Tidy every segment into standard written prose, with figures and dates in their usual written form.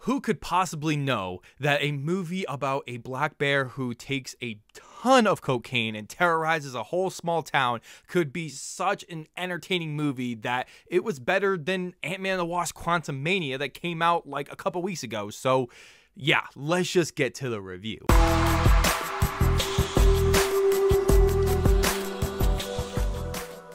Who could possibly know that a movie about a black bear who takes a ton of cocaine and terrorizes a whole small town could be such an entertaining movie that it was better than Ant-Man and the Wasp: Quantumania that came out like a couple weeks ago? So yeah, let's just get to the review.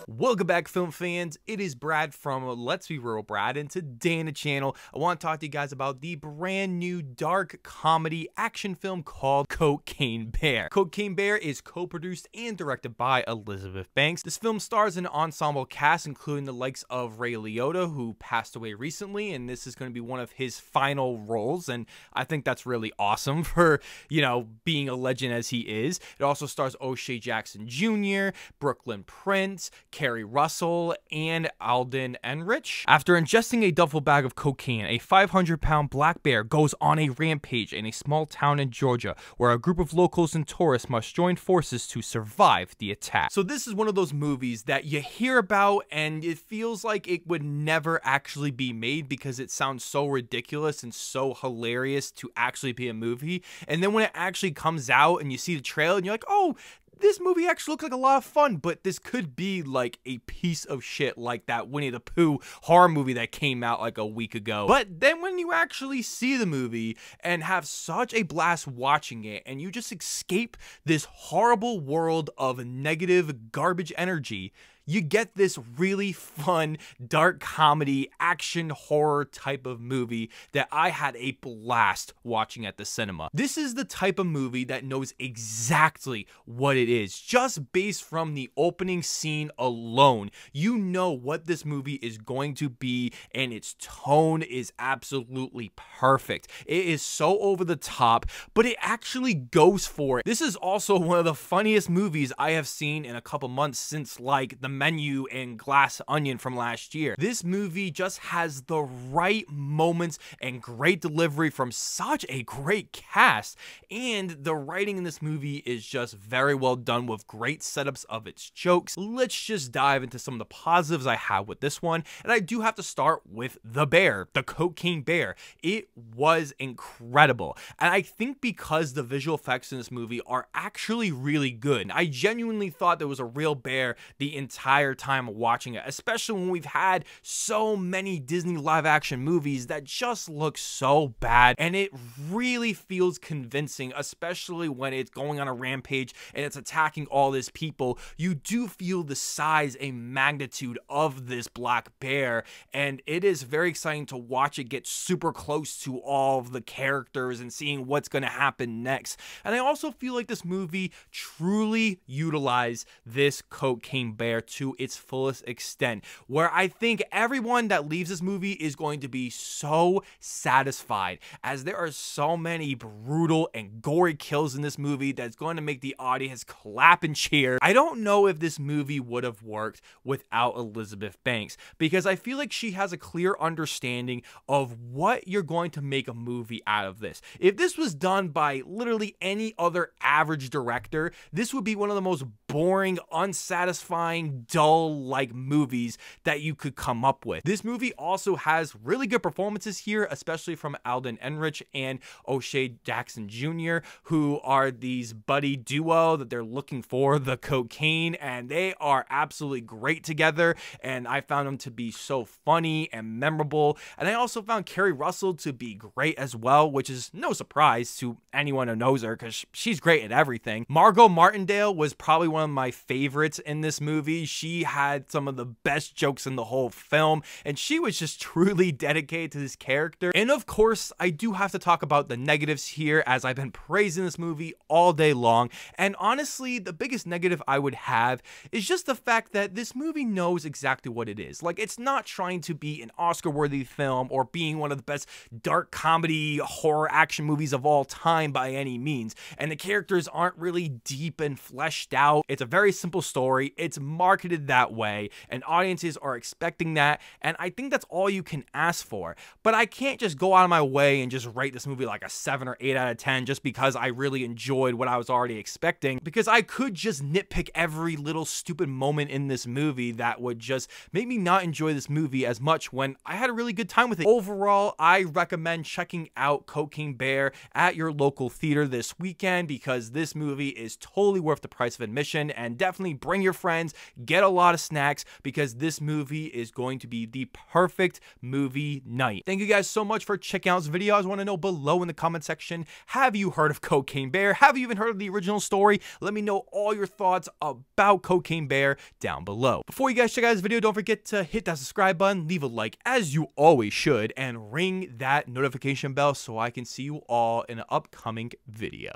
Welcome back, film fans. It is Brad from Let's Be Real Brad, and today on the channel, I want to talk to you guys about the brand new dark comedy action film called Cocaine Bear. Cocaine Bear is co-produced and directed by Elizabeth Banks. This film stars an ensemble cast, including the likes of Ray Liotta, who passed away recently, and this is going to be one of his final roles, and I think that's really awesome for, you know, being a legend as he is. It also stars O'Shea Jackson Jr., Brooklyn Prince, Kerry Russell, and Alden Ehrenreich. After ingesting a duffel bag of cocaine, a 500-pound black bear goes on a rampage in a small town in Georgia, where a group of locals and tourists must join forces to survive the attack. So this is one of those movies that you hear about and it feels like it would never actually be made because it sounds so ridiculous and so hilarious to actually be a movie. And then when it actually comes out and you see the trailer and you're like, oh, this movie actually looks like a lot of fun, but this could be like a piece of shit like that Winnie the Pooh horror movie that came out like a week ago. But then when you actually see the movie and have such a blast watching it and you just escape this horrible world of negative garbage energy, you get this really fun, dark comedy, action horror type of movie that I had a blast watching at the cinema. This is the type of movie that knows exactly what it is. Just based from the opening scene alone, you know what this movie is going to be, and its tone is absolutely perfect. It is so over the top, but it actually goes for it. This is also one of the funniest movies I have seen in a couple months since like The Menu and Glass Onion from last year. This movie just has the right moments and great delivery from such a great cast, and the writing in this movie is just very well done with great setups of its jokes. Let's just dive into some of the positives I have with this one, and I do have to start with the bear, the Cocaine Bear. It was incredible, and I think because the visual effects in this movie are actually really good. I genuinely thought there was a real bear the entire time watching it, especially when we've had so many Disney live action movies that just look so bad, and it really feels convincing, especially when it's going on a rampage and it's attacking all these people. You do feel the size and magnitude of this black bear, and it is very exciting to watch it get super close to all of the characters and seeing what's going to happen next. And I also feel like this movie truly utilized this Cocaine Bear to its fullest extent, where I think everyone that leaves this movie is going to be so satisfied, as there are so many brutal and gory kills in this movie that's going to make the audience clap and cheer. I don't know if this movie would have worked without Elizabeth Banks, because I feel like she has a clear understanding of what you're going to make a movie out of this. If this was done by literally any other average director, this would be one of the most boring, unsatisfying, dull-like movies that you could come up with. This movie also has really good performances here, especially from Alden Ehrenreich and O'Shea Jackson Jr., who are these buddy duo that they're looking for the cocaine, and they are absolutely great together, and I found them to be so funny and memorable. And I also found Kerry Russell to be great as well, which is no surprise to anyone who knows her because she's great at everything. Margot Martindale was probably one of my favorites in this movie. She had some of the best jokes in the whole film, and she was just truly dedicated to this character. And of course, I do have to talk about the negatives here, as I've been praising this movie all day long. And honestly, the biggest negative I would have is just the fact that this movie knows exactly what it is. Like, it's not trying to be an Oscar-worthy film or being one of the best dark comedy horror action movies of all time by any means. And the characters aren't really deep and fleshed out. It's a very simple story. It's marketed that way, and audiences are expecting that, and I think that's all you can ask for. But I can't just go out of my way and just rate this movie like a 7 or 8 out of 10 just because I really enjoyed what I was already expecting, because I could just nitpick every little stupid moment in this movie that would just make me not enjoy this movie as much when I had a really good time with it. Overall, I recommend checking out Cocaine Bear at your local theater this weekend, because this movie is totally worth the price of admission, and definitely bring your friends, get a lot of snacks, because this movie is going to be the perfect movie night. Thank you guys so much for checking out this video. I just want to know below in the comment section, have you heard of Cocaine Bear? Have you even heard of the original story? Let me know all your thoughts about Cocaine Bear down below. Before you guys check out this video, don't forget to hit that subscribe button, leave a like as you always should, and ring that notification bell so I can see you all in an upcoming video.